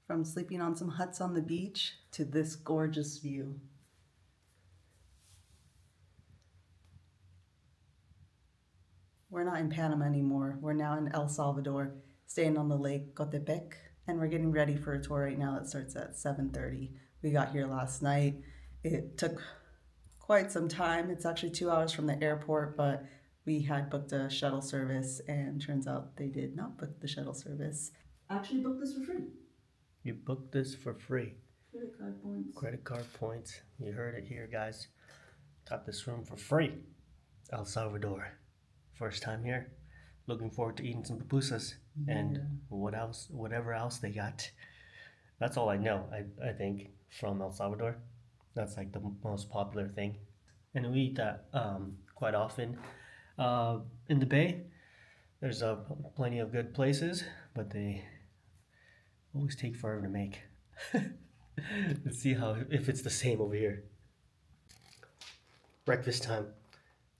From sleeping on some huts on the beach to this gorgeous view. We're not in Panama anymore. We're now in El Salvador, staying on the lake Cotepec, and we're getting ready for a tour right now that starts at 7:30. We got here last night. It took quite some time. It's actually 2 hours from the airport, but we had booked a shuttle service, and turns out they did not book the shuttle service. Actually booked this for free. You booked this for free. Credit card points. Credit card points. You heard it here, guys. Got this room for free. El Salvador. First time here. Looking forward to eating some pupusas and whatever else they got. That's all I know, I think, from El Salvador. That's like the most popular thing. And we eat that quite often. In the Bay, there's plenty of good places, but they always take forever to make. Let's see if it's the same over here. Breakfast time.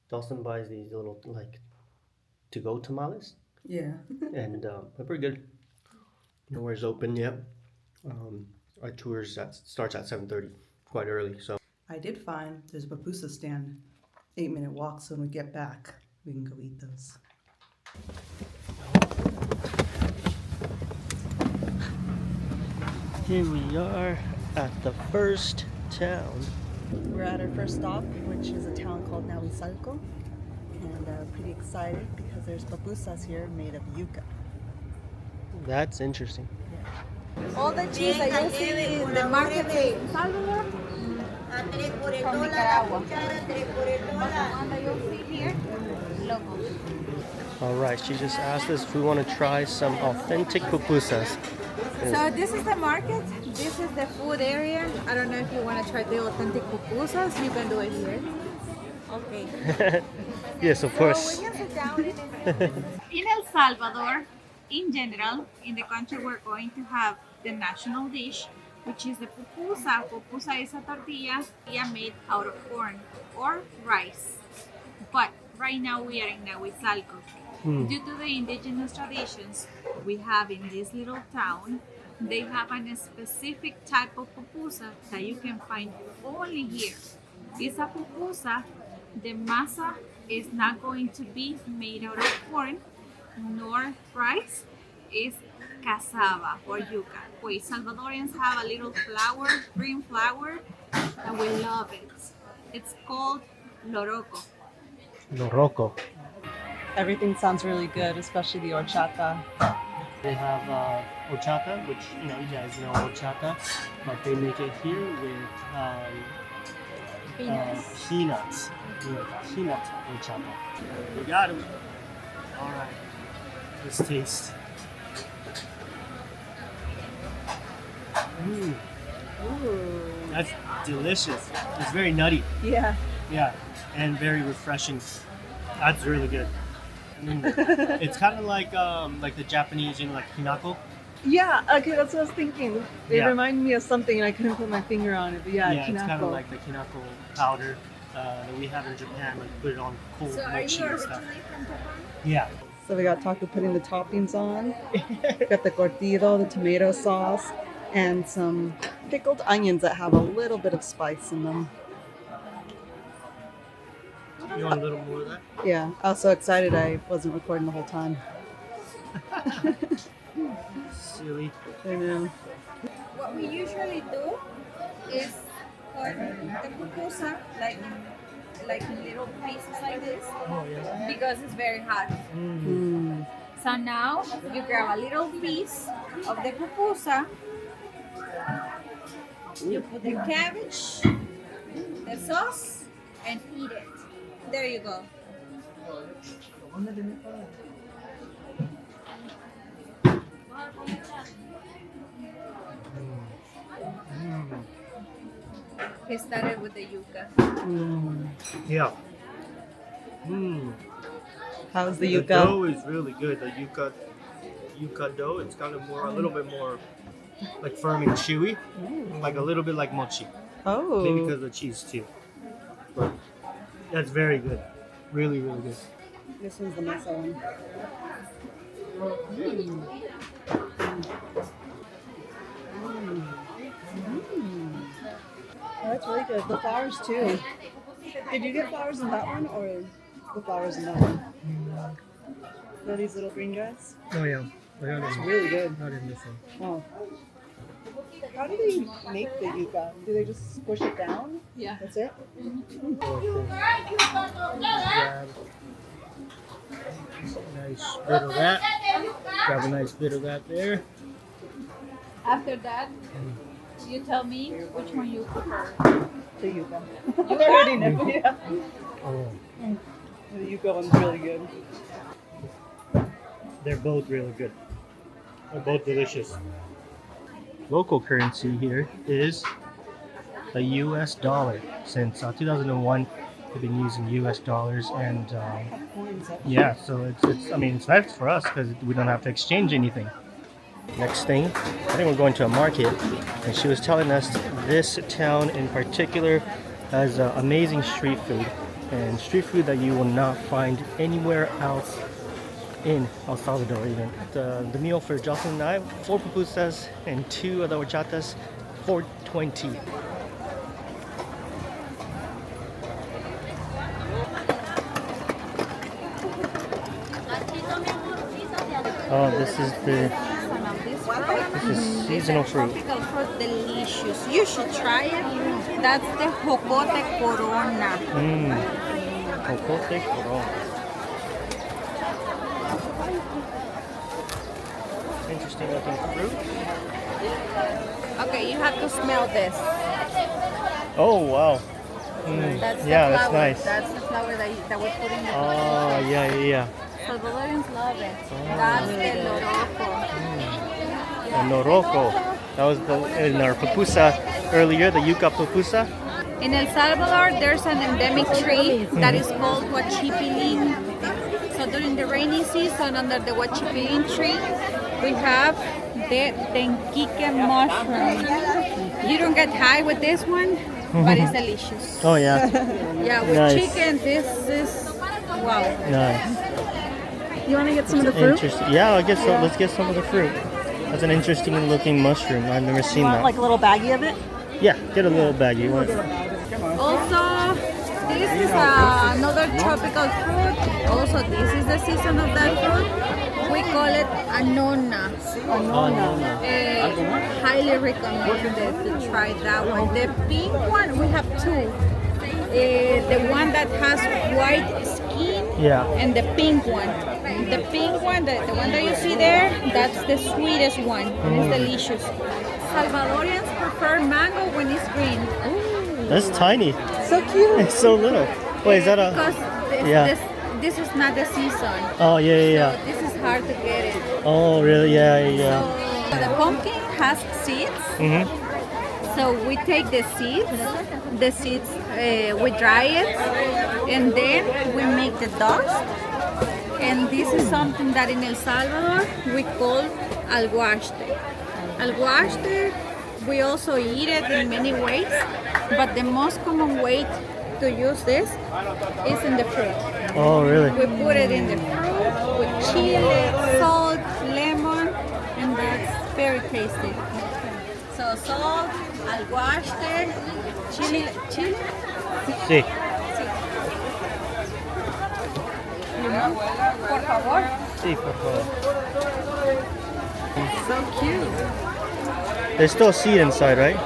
Dawson buys these little to-go tamales. Yeah. And they're pretty good. Nowhere's open yet. Our tour starts at 7:30, quite early. So I did find there's a pupusa stand, 8-minute walk, so when we get back, we can go eat those. here we are at the first town. We're at our first stop, which is a town called Nahuizalco, and pretty excited because there's pupusas here made of yucca. That's interesting. All the cheese that you see in the market in Salvador from Nicaragua. The one that you see here, local. All right, she just asked us if we want to try some authentic pupusas. So this is the market. This is the food area. I don't know if you want to try the authentic pupusas. You can do it here. Okay. Yes, of course. So we can sit down in El Salvador, in general, in the country, we're going to have the national dish, which is the pupusa. Pupusa is a tortilla made out of corn or rice. But right now we are in Nahuizalco. Due to the indigenous traditions we have in this little town, they have a specific type of pupusa that you can find only here. It's a pupusa. The masa is not going to be made out of corn nor rice. It's cassava or yucca. We Salvadorians have a little flour, green flour, and we love it. It's called loroco. Loroco. Everything sounds really good, especially the horchata. They have horchata, which you guys know horchata, but they make it here with peanuts. Peanut horchata. We got them. All right. Let's taste. That's delicious. It's very nutty. Yeah. Yeah, and very refreshing. That's really good. It's kind of like the Japanese, like hinako. Yeah, okay, that's what I was thinking. It reminded me of something and I couldn't put my finger on it, but yeah, it's kind of like the hinako powder that we have in Japan, like put it on cold mochi and stuff. From Japan? Yeah. So we got taco putting the toppings on. We got the cortido, the tomato sauce, and some pickled onions that have a little bit of spice in them. You want a little more of that? Yeah, I was so excited I wasn't recording the whole time. Silly. I know. What we usually do is cut the pupusa like in little pieces like this because it's very hot. So now you grab a little piece of the pupusa, you put the cabbage, the sauce, and eat it. There you go. He started with the yucca. Yeah. How's the The yucca? dough is really good. The yucca dough, it's kind of a little bit more like firm and chewy, like a little bit like mochi. Oh. Maybe because of the cheese too. But that's very good. Really, really good. This one's the masa one. It's really good. The flowers too. Did you get flowers in that one or the flowers in that one? Are these little green guys? Oh yeah. It's really good. Not in this one. Wow. How do they make the yucca? Do they just squish it down? Yeah. That's it? Nice bit of that. Grab a nice bit of that there. After that, you tell me which one you prefer. The yucca. I already know. Yeah. Oh, The yucca one's really good. they're both really good. They're both delicious. Local currency here is the US dollar. Since 2001, we've been using US dollars, and yeah, so it's I mean, it's nice for us because we don't have to exchange anything. Next thing, I think we're going to a market, and she was telling us this town in particular has amazing street food, and street food that you will not find anywhere else in El Salvador even. The meal for Jocelyn and I, 4 pupusas and 2 of the horchatas, $4.20. Oh, this is seasonal fruit. Tropical fruit, delicious. You should try it. That's the jocote corona. Jocote corona. Interesting looking fruit. Okay, you have to smell this. Oh wow. That's the Yeah, flower. that's nice. That's the flower that we put in the Oh yeah. Salvadorians love it. That's the loroco. The noroko. That was in our pupusa earlier, the yucca pupusa. In El Salvador, there's an endemic tree that is called huachipilin. So during the rainy season, under the huachipilin tree, we have the tenquique mushroom. You don't get high with this one, but it's delicious. Oh yeah. Yeah, with Nice. chicken, this is wow. Nice. You want to get some of the fruit? Interesting. Yeah, I guess so. Let's get some of the fruit. That's an interesting looking mushroom. I've never seen that. Like a little baggie of it? Yeah, get a little baggie. Also, this is another tropical fruit. Also, this is the season of that fruit. We call it anona. Highly recommended to try that one. The pink one, we have 2. The one that has white skin Yeah. and the pink one. The pink one, the one that you see there, that's the sweetest one. It's delicious. Salvadorians prefer mango when it's green. That's tiny. So cute. It's so little. Wait, is that a? Because Yeah. this is not the season. Oh yeah. So this is hard to get it. Oh really? Yeah. So the pumpkin has seeds. So we take the seeds, we dry it, and then we make the dust. And this is something that in El Salvador we call alguaste. Alguaste, we also eat it in many ways, but the most common way to use this is in the fruit. Oh really? We put it in the fruit with chili, salt, lemon, and that's very tasty. So salt, alguaste, chili. Sí. Por favor. Sí, por favor. So cute. There's still a seed inside, right?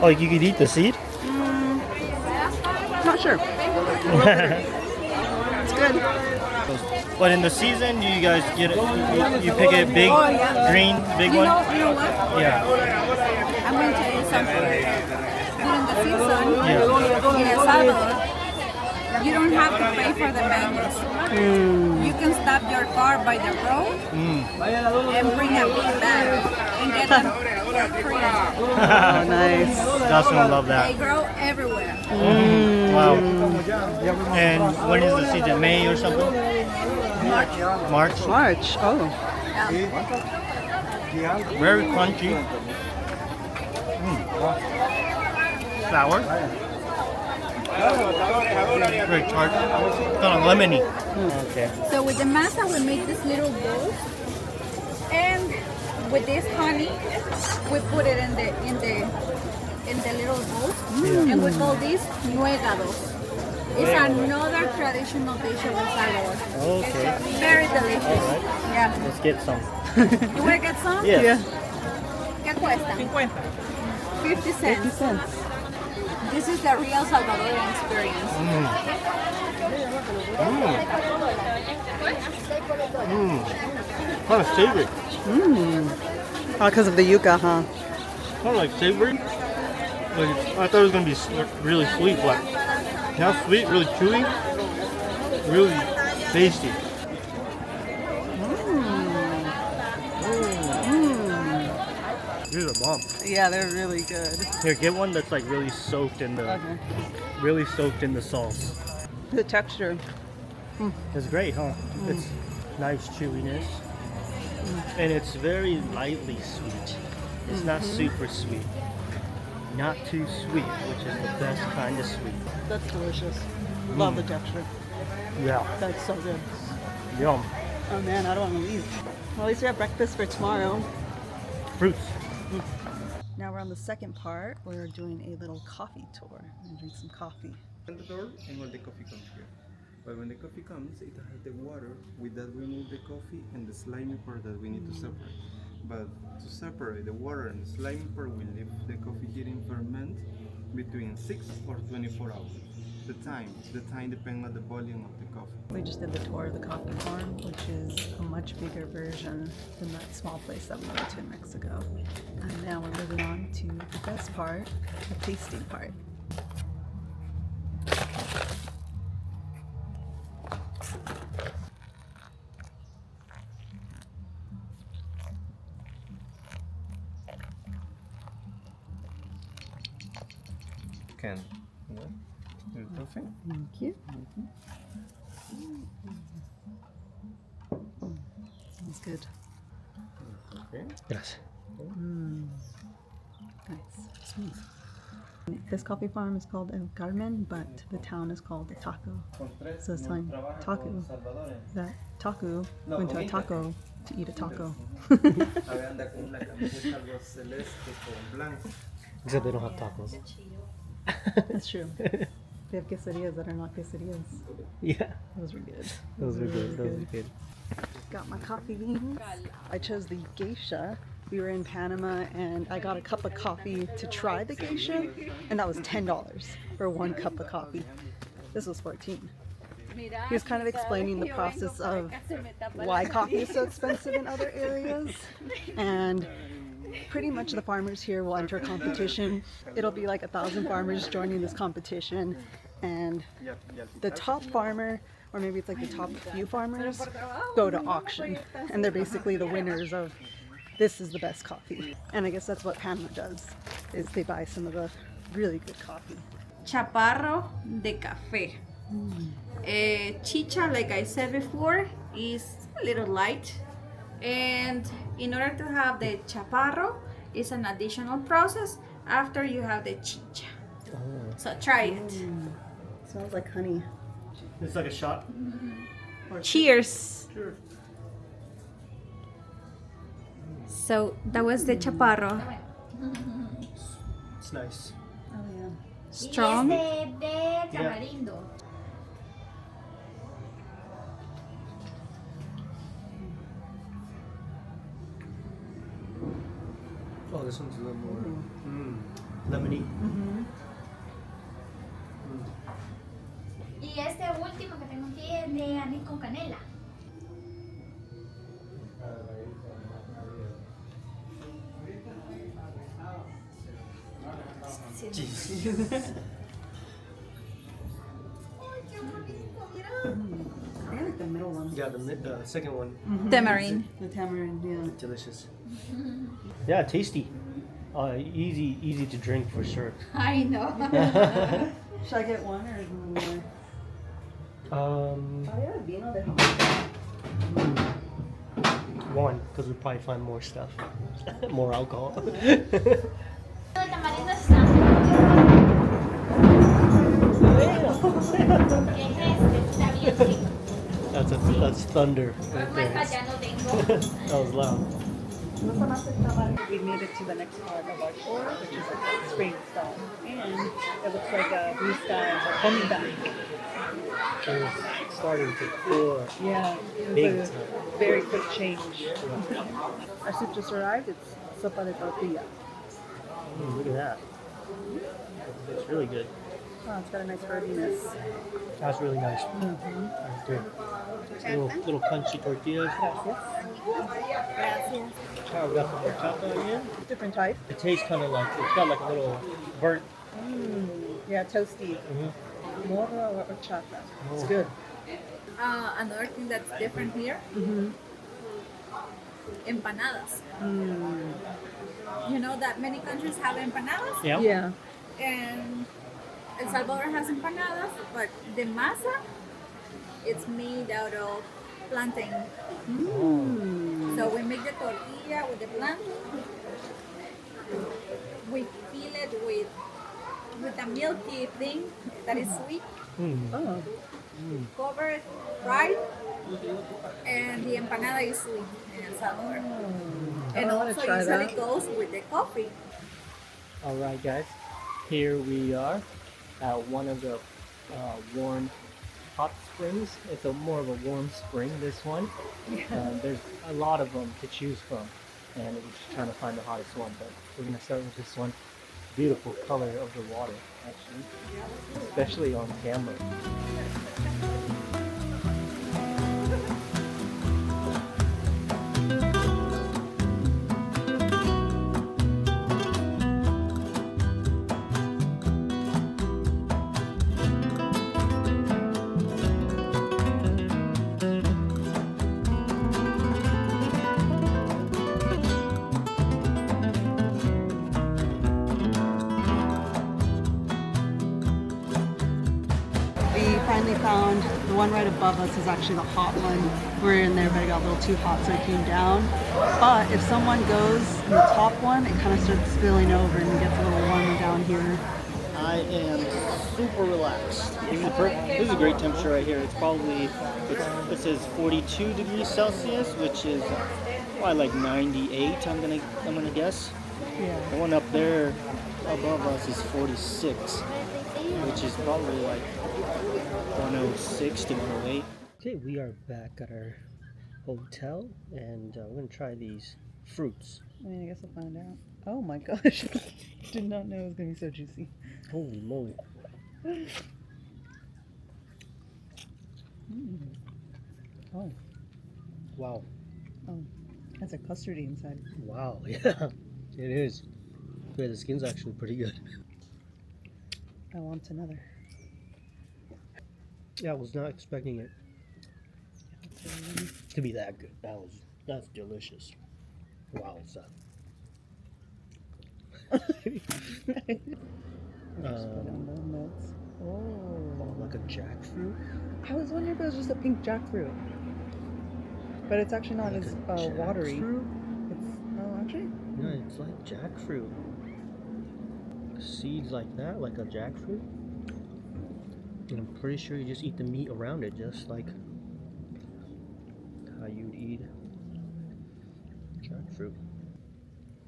Oh, you could eat the seed? Not sure. It's good. But in the season, do you guys get it? You pick a big, green, big one? You know what? Yeah. I'm going to tell you something. During the season, Yeah. in El Salvador, you don't have to pay for the mangoes. You can stop your car by the road and bring a big bag and get them for free. Oh, nice. Dawson will love They that. grow everywhere. Wow. And when is the season? May or something? March. March. Oh. Very crunchy. Sour. Very tart. Kind of lemony. Okay. So with the masa, we make this little bowl, and with this honey, we put it in the in the little bowl, Yeah. and we call this nuegados. It's another traditional dish of El Salvador. Okay. It's very delicious. All right. Yeah. Let's get some. You want to get some? Yes. ¿Qué cuesta? 50 cents. 50 cents. This is the real Salvadorian experience. Kind of savory. Oh, because of the yucca, huh? Kind of like savory. Like, I thought it was gonna be really sweet, but not sweet, really chewy, really tasty. These are bomb. Yeah, they're really good. Here, get one that's like really soaked in the sauce. The texture. It's great, huh? It's nice chewiness, and it's very lightly sweet. It's not super sweet, not too sweet, which is the best kind of sweet. That's delicious. Love the texture. Yeah, That's so good. yum. Oh man, I don't want to leave. Well, at least we have breakfast for tomorrow. Fruits. Now we're on the second part. We're doing a little coffee tour. We're gonna drink some coffee. Open the door and all the coffee comes here. But when the coffee comes, it has the water. With that, we remove the coffee and the slimy part that we need to separate. But to separate the water and the slimy part, we leave the coffee here in ferment between 6 or 24 hours. The time depends on the volume of the coffee. We just did the tour of the coffee farm, which is a much bigger version than that small place that we went to in Mexico. And now we're moving on to the best part, the tasting part. Can do the coffee. Thank you. Sounds good. Okay. Yes. Nice. Smooth. This coffee farm is called El Carmen, but the town is called Taco. So it's telling Taco that Taco went to a taco to eat a taco. Anda con una camiseta algo celeste con blanco. Except they don't have tacos. That's true. They have quesadillas that are not quesadillas. Yeah, Those are good. those are good. Those Really are good. Got my coffee beans. I chose the geisha. We were in Panama and I got a cup of coffee to try the geisha, and that was $10 for one cup of coffee. This was $14. He was kind of explaining the process of why coffee is so expensive in other areas, and pretty much the farmers here will enter a competition. It'll be like 1,000 farmers joining this competition, and the top farmer, or maybe it's like the top few farmers, go to auction, and they're basically the winners of this is the best coffee. And I guess that's what Panama does, is they buy some of the really good coffee. Chaparro de café. Chicha, like I said before, is a little light, and in order to have the chaparro, it's an additional process after you have the chicha. So try it. Smells like honey. It's like a shot. Cheers. Sure. So that was the chaparro. It's nice. Oh yeah. Strong. de tamarindo. Oh, this one's a little more lemony. Y este último que tengo aquí es de anís con canela. I like the middle one. Yeah, the second one, Tamarind. The tamarind, yeah. delicious. Yeah, tasty. Easy to drink for sure. I know. Should I get one or is one more? Vino de One, because we'll probably find more stuff, more alcohol. El tamarindo está. Está bien chico. That's thunder right Más there. allá no tengo. That was loud. We made it to the next part of our tour, which is a spring stall. And it looks like blue skies are coming back. It's starting to pour. Yeah, Big it was a time. very quick change. Our soup just arrived. It's sopa de tortilla. Look at that. It's really good. Oh, it's got a nice herbiness. That's really nice. That's good. Little crunchy tortillas. Gracias. Oh, we got some horchata again. Different type. It tastes kind of like, it's got like a little burnt. Yeah, toasty. Morra or horchata. It's good. Another thing that's different here, empanadas. You know that many countries have empanadas, Yeah. Yeah. and El Salvador has empanadas, but the masa, it's made out of plantain. So we make the tortilla with the plantain. We fill it with a milky thing that is sweet. Oh. Cover it right, and the empanada is sweet in El Salvador. And I wanna also try usually that. goes with the coffee. All right, guys. Here we are at one of the warm hot springs. It's more of a warm spring, this one. There's a lot of them to choose from, and we're just trying to find the hottest one. But we're gonna start with this one. Beautiful color of the water, actually, especially on camera. We finally found the one right above us is actually the hot one. We're in there, but it got a little too hot, so it came down. But if someone goes in the top one, it kind of starts spilling over and it gets a little warmer down here. I am super relaxed. This is a great temperature right here. It's probably, it says 42 degrees Celsius, which is probably like 98. I'm gonna guess. Yeah. The one up there above us is 46, which is probably like 106 to 108. Okay, we are back at our hotel, and we're gonna try these fruits. I mean, I guess I'll find out. Oh my gosh. Did not know it was going to be so juicy. Holy moly! Oh, Wow! that's a custardy inside. Wow! Yeah, it is. Yeah, the skin's actually pretty good. I want another. Yeah, I was not expecting it to be that good. That's delicious. Wow, so. Oh. Like a jackfruit. I was wondering if it was just a pink jackfruit. But it's actually not Like as a watery. jackfruit? It's, oh, actually? No, it's like jackfruit. Seeds like that, like a jackfruit. And I'm pretty sure you just eat the meat around it, just like how you'd eat jackfruit.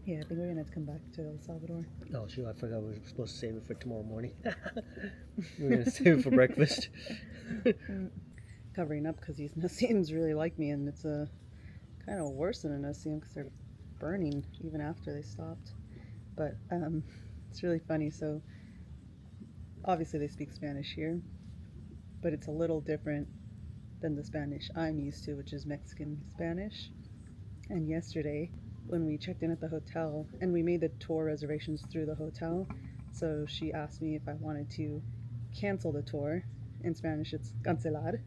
Yeah, I think we're gonna have to come back to El Salvador. Oh shoot, I forgot we were supposed to save it for tomorrow morning. We're gonna save it for breakfast. Covering up because these Nassim's really like me, and it's a kind of worse than a Nassim because they're burning even after they stopped. But it's really funny. So obviously they speak Spanish here, but it's a little different than the Spanish I'm used to, which is Mexican Spanish. And yesterday, when we checked in at the hotel, and we made the tour reservations through the hotel, so she asked me if I wanted to cancel the tour. In Spanish, it's cancelar.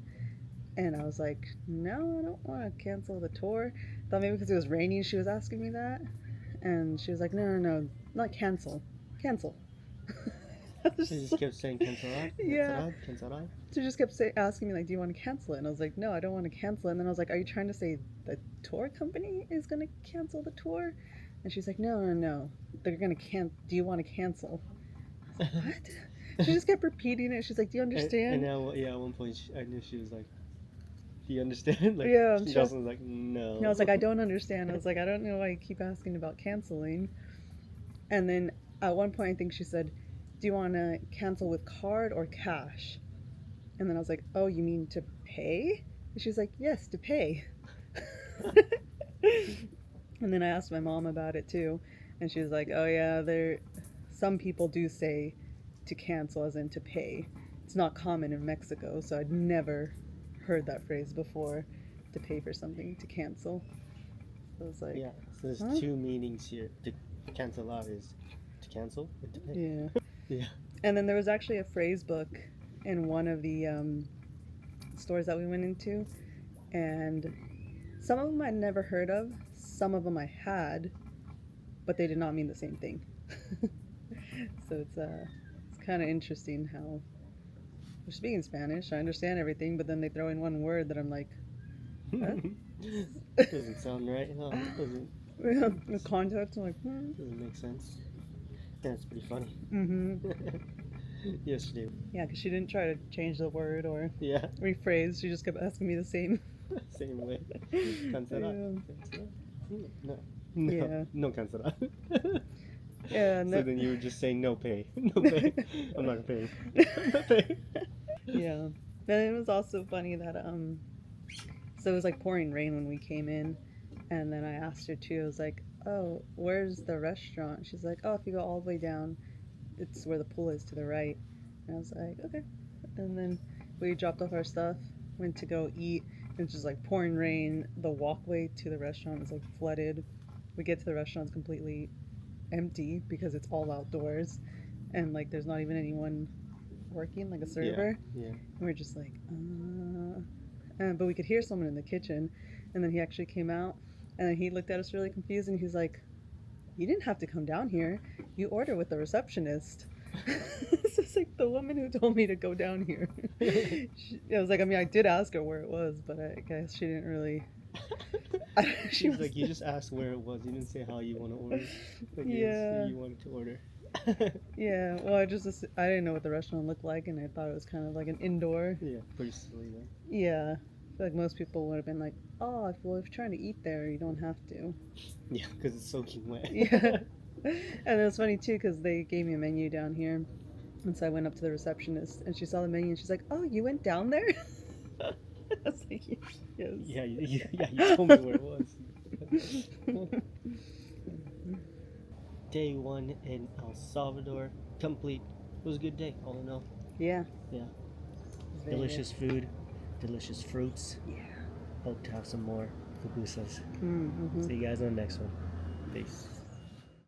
And I was like, no, I don't want to cancel the tour. Thought maybe because it was raining she was asking me that. And she was like, no, not cancel. Cancel. She just kept saying cancelar. Yeah. Cancelar. She just kept asking me, like, do you want to cancel it? And I was like, no, I don't want to cancel it. And then I was like, are you trying to say the tour company is going to cancel the tour? And she's like, no. They're going to do you want to cancel? I was like, what? She just kept repeating it. She's like, do you understand? And now, yeah, at one point I knew she was like, Do you understand? Like, Yeah, I'm she sure. doesn't like, no. And I was like, I don't understand. I was like, I don't know why you keep asking about canceling. And then at one point, I think she said, do you want to cancel with card or cash? And then I was like, oh, you mean to pay? And she's like, yes, to pay. And then I asked my mom about it too. And she was like, oh, yeah, some people do say to cancel as in to pay. It's not common in Mexico, so I'd never heard that phrase before, to pay for something, to cancel. So I was like, Yeah, so there's huh? two meanings here. To cancel out is to cancel and to pay. Yeah. Yeah. And then there was actually a phrase book in one of the stores that we went into, and some of them I'd never heard of, some of them I had, but they did not mean the same thing. So it's kind of interesting how we're speaking Spanish. I understand everything, but then they throw in one word that I'm like, huh? Doesn't sound right. No, it doesn't. The context, I'm like, Doesn't make sense. Yeah, it's pretty funny. Mm-hmm. Yesterday. Yeah, because she didn't try to change the word or Yeah. rephrase. She just kept asking me the same. Same way. Cancelar. Yeah. Cancelar? No. No. Yeah. No cancelar. Yeah. And So then you were just saying no pay. No pay. I'm not paying. I'm not paying. Yeah. Then it was also funny that so it was like pouring rain when we came in, and then I asked her too. I was like, "Oh, where's the restaurant?" She's like, "Oh, if you go all the way down, it's where the pool is to the right." And I was like, "Okay." And then we dropped off our stuff, went to go eat, and it's just like pouring rain. The walkway to the restaurant is like flooded. We get to the restaurant, it's completely empty because it's all outdoors, and like there's not even anyone working, like a server. Yeah. And we're just like, but we could hear someone in the kitchen, and then he actually came out, and then he looked at us really confused, and he's like, "You didn't have to come down here. You order with the receptionist." So it's like the woman who told me to go down here. I was like, I mean, I did ask her where it was, but I guess she didn't really. She was like, you just asked where it was. You didn't say how you want to order. Like, Yeah. You wanted to order. Yeah, well, I didn't know what the restaurant looked like, and I thought it was kind of like an indoor. Yeah, pretty silly though. Yeah, I feel like most people would have been like, "Oh, if you're trying to eat there, you don't have to." Yeah, because it's soaking wet. Yeah, and it was funny too because they gave me a menu down here, and so I went up to the receptionist, and she saw the menu, and she's like, "Oh, you went down there?" I was like, "Yes." Yeah, you told me where it was. Day one in El Salvador, complete. It was a good day, all in all. Yeah. Yeah. Very Delicious food, delicious fruits. good. Yeah. Hope to have some more pupusas. Mm-hmm. See you guys on the next one. Peace.